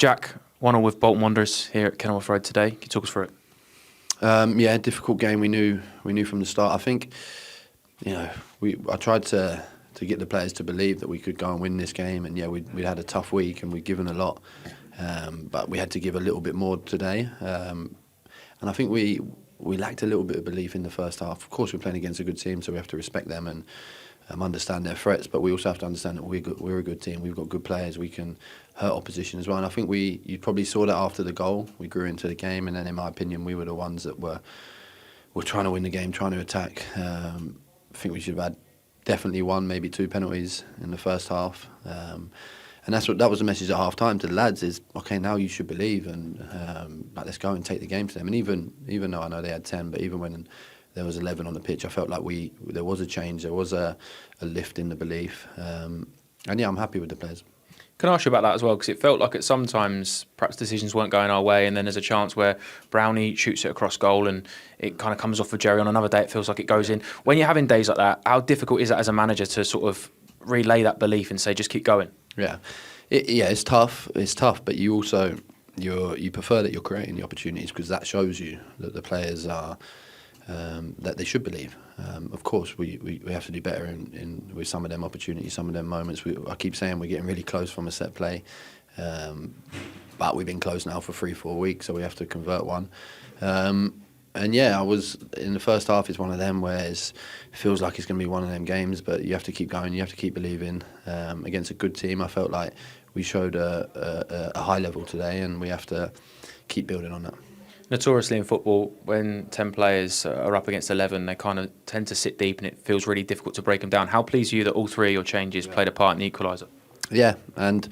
Jack, 1-1 with Bolton Wanderers here at Kenilworth Road today. Can you talk us through it? Yeah, difficult game. We knew from the start. I think, I tried to get the players to believe that we could go and win this game. And yeah, we had a tough week and we'd given a lot, but we had to give a little bit more today. And I think we lacked a little bit of belief in the first half. Of course, we're playing against a good team, so we have to respect them and understand their threats. But we also have to understand that we're a good team. We've got good players. We can hurt opposition as well. And I think you probably saw that after the goal. We grew into the game, and then in my opinion, we were the ones that were trying to win the game, trying to attack. I think we should have had definitely one, maybe two penalties in the first half. And that was the message at half time to the lads is, okay, now you should believe and let's go and take the game to them. And even though I know they had 10, but even when there was 11 on the pitch, I felt like there was a change, there was a lift in the belief. And yeah, I'm happy with the players. Can I ask you about that as well? Because it felt like at sometimes perhaps decisions weren't going our way, and then there's a chance where Brownie shoots it across goal and it kind of comes off for Jerry. On another day, it feels like it goes in. When you're having days like that, how difficult is that as a manager to sort of relay that belief and say, just keep going? Yeah, it's tough. It's tough, but you also you prefer that you're creating the opportunities because that shows you that the players are that they should believe. Of course, we have to do better with some of them opportunities, some of them moments. I keep saying we're getting really close from a set play, but we've been close now for 3-4 weeks, so we have to convert one. And yeah, I was in the first half. It's one of them where it feels like it's going to be one of them games, but you have to keep going. You have to keep believing. Against a good team, I felt like we showed a high level today, and we have to keep building on that. Notoriously in football, when 10 players are up against 11, they kind of tend to sit deep and it feels really difficult to break them down. How pleased are you that all three of your changes played a part in the equaliser? Yeah, and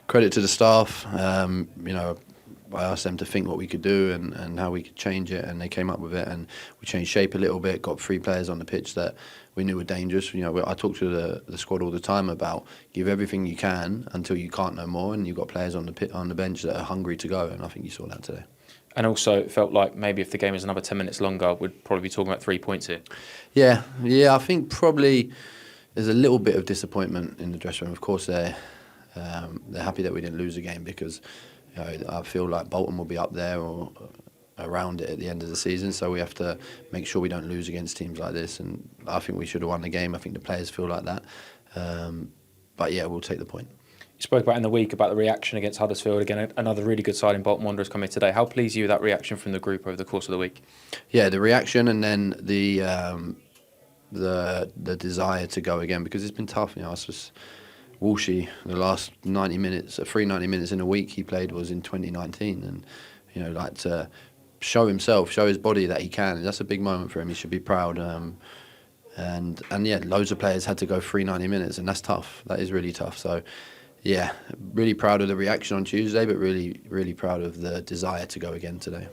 credit to the staff. I asked them to think what we could do and how we could change it, and they came up with it, and we changed shape a little bit, got 3 players on the pitch that we knew were dangerous. I talk to the squad all the time about give everything you can until you can't no more, and you've got players on the bench that are hungry to go, and I think you saw that today. And also, it felt like maybe if the game was another 10 minutes longer, we'd probably be talking about 3 points here. Yeah, I think probably there's a little bit of disappointment in the dressing room. Of course, they're happy that we didn't lose the game because I feel like Bolton will be up there or around it at the end of the season. So we have to make sure we don't lose against teams like this. And I think we should have won the game. I think the players feel like that. But yeah, we'll take the point. You spoke about in the week about the reaction against Huddersfield. Again, another really good side in Bolton Wanderers coming today. How pleased are you with that reaction from the group over the course of the week? Yeah, the reaction and then the desire to go again, because it's been tough. It's just Wilshere, the last 90 minutes, 90 minutes in a week he played was in 2019, and like to show himself, show his body that he can. That's a big moment for him. He should be proud. And yeah, loads of players had to go 90 minutes, and that's tough. That is really tough. So. Yeah, really proud of the reaction on Tuesday, but really, really proud of the desire to go again today.